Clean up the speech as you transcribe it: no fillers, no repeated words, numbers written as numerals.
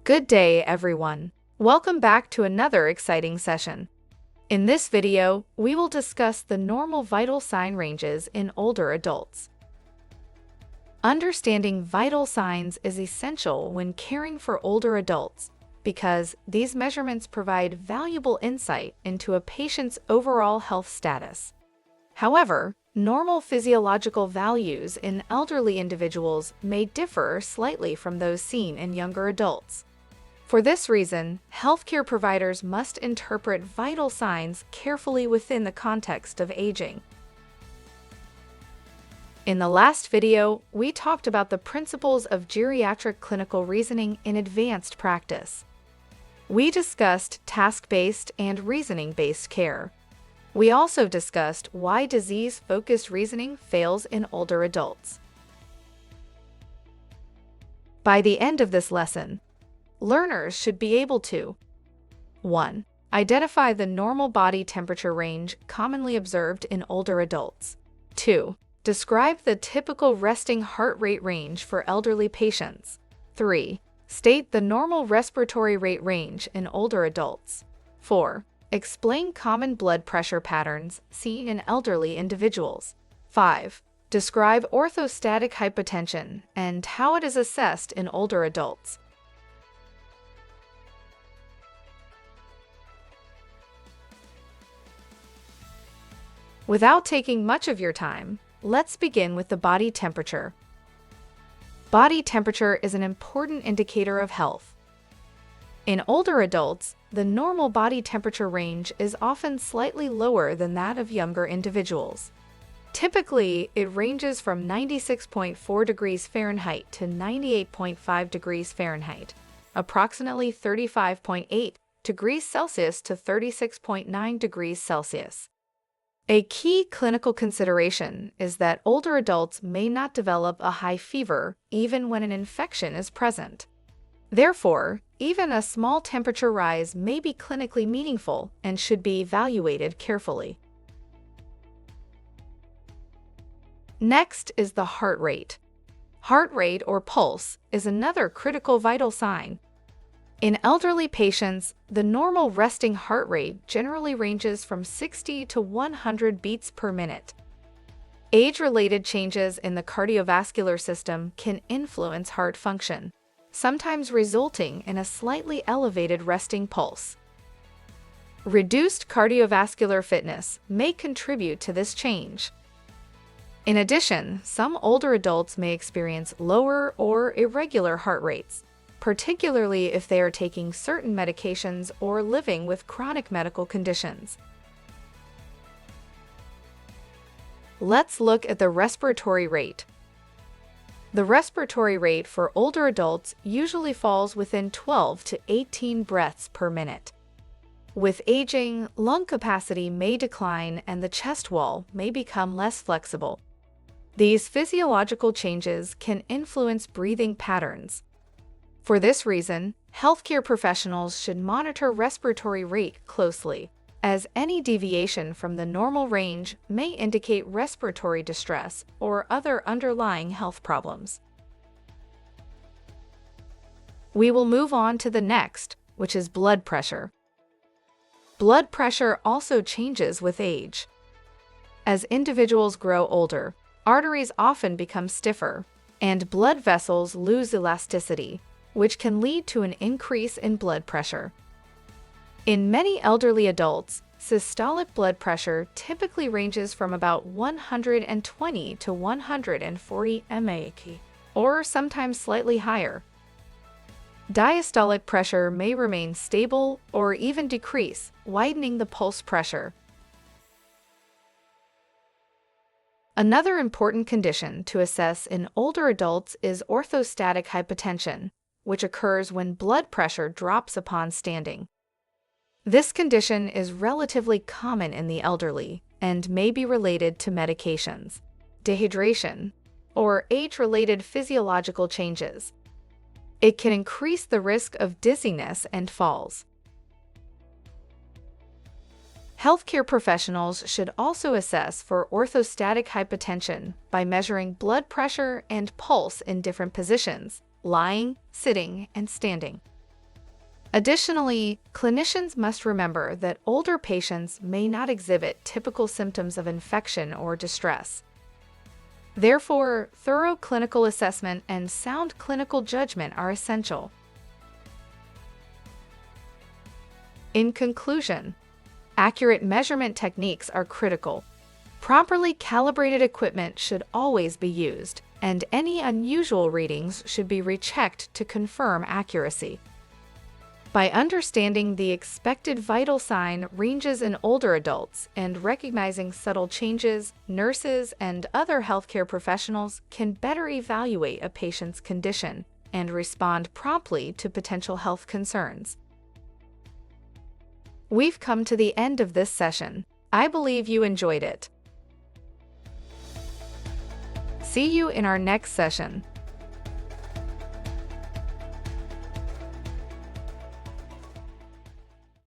Good day, everyone. Welcome back to another exciting session. In this video, we will discuss the normal vital sign ranges in older adults. Understanding vital signs is essential when caring for older adults because these measurements provide valuable insight into a patient's overall health status. However, normal physiological values in elderly individuals may differ slightly from those seen in younger adults. For this reason, healthcare providers must interpret vital signs carefully within the context of aging. In the last video, we talked about the principles of geriatric clinical reasoning in advanced practice. We discussed task-based and reasoning-based care. We also discussed why disease-focused reasoning fails in older adults. By the end of this lesson, learners should be able to 1. Identify the normal body temperature range commonly observed in older adults. 2. Describe the typical resting heart rate range for elderly patients. 3. State the normal respiratory rate range in older adults. 4. Explain common blood pressure patterns seen in elderly individuals. 5. Describe orthostatic hypotension and how it is assessed in older adults. Without taking much of your time, let's begin with the body temperature. Body temperature is an important indicator of health. In older adults, the normal body temperature range is often slightly lower than that of younger individuals. Typically, it ranges from 96.4 degrees Fahrenheit to 98.5 degrees Fahrenheit, approximately 35.8 degrees Celsius to 36.9 degrees Celsius. A key clinical consideration is that older adults may not develop a high fever even when an infection is present. Therefore, even a small temperature rise may be clinically meaningful and should be evaluated carefully. Next is the heart rate. Heart rate or pulse is another critical vital sign. In elderly patients, the normal resting heart rate generally ranges from 60 to 100 beats per minute. Age-related changes in the cardiovascular system can influence heart function, sometimes resulting in a slightly elevated resting pulse. Reduced cardiovascular fitness may contribute to this change. In addition, some older adults may experience lower or irregular heart rates, particularly if they are taking certain medications or living with chronic medical conditions. Let's look at the respiratory rate. The respiratory rate for older adults usually falls within 12 to 18 breaths per minute. With aging, lung capacity may decline and the chest wall may become less flexible. These physiological changes can influence breathing patterns. For this reason, healthcare professionals should monitor respiratory rate closely, as any deviation from the normal range may indicate respiratory distress or other underlying health problems. We will move on to the next, which is blood pressure. Blood pressure also changes with age. As individuals grow older, arteries often become stiffer, and blood vessels lose elasticity, which can lead to an increase in blood pressure. In many elderly adults, systolic blood pressure typically ranges from about 120 to 140 mmHg, or sometimes slightly higher. Diastolic pressure may remain stable or even decrease, widening the pulse pressure. Another important condition to assess in older adults is orthostatic hypotension, which occurs when blood pressure drops upon standing. This condition is relatively common in the elderly and may be related to medications, dehydration, or age-related physiological changes. It can increase the risk of dizziness and falls. Healthcare professionals should also assess for orthostatic hypotension by measuring blood pressure and pulse in different positions, lying, sitting, and standing. Additionally, clinicians must remember that older patients may not exhibit typical symptoms of infection or distress. Therefore, thorough clinical assessment and sound clinical judgment are essential. In conclusion, accurate measurement techniques are critical. Properly calibrated equipment should always be used, and any unusual readings should be rechecked to confirm accuracy. By understanding the expected vital sign ranges in older adults and recognizing subtle changes, nurses and other healthcare professionals can better evaluate a patient's condition and respond promptly to potential health concerns. We've come to the end of this session. I believe you enjoyed it. See you in our next session.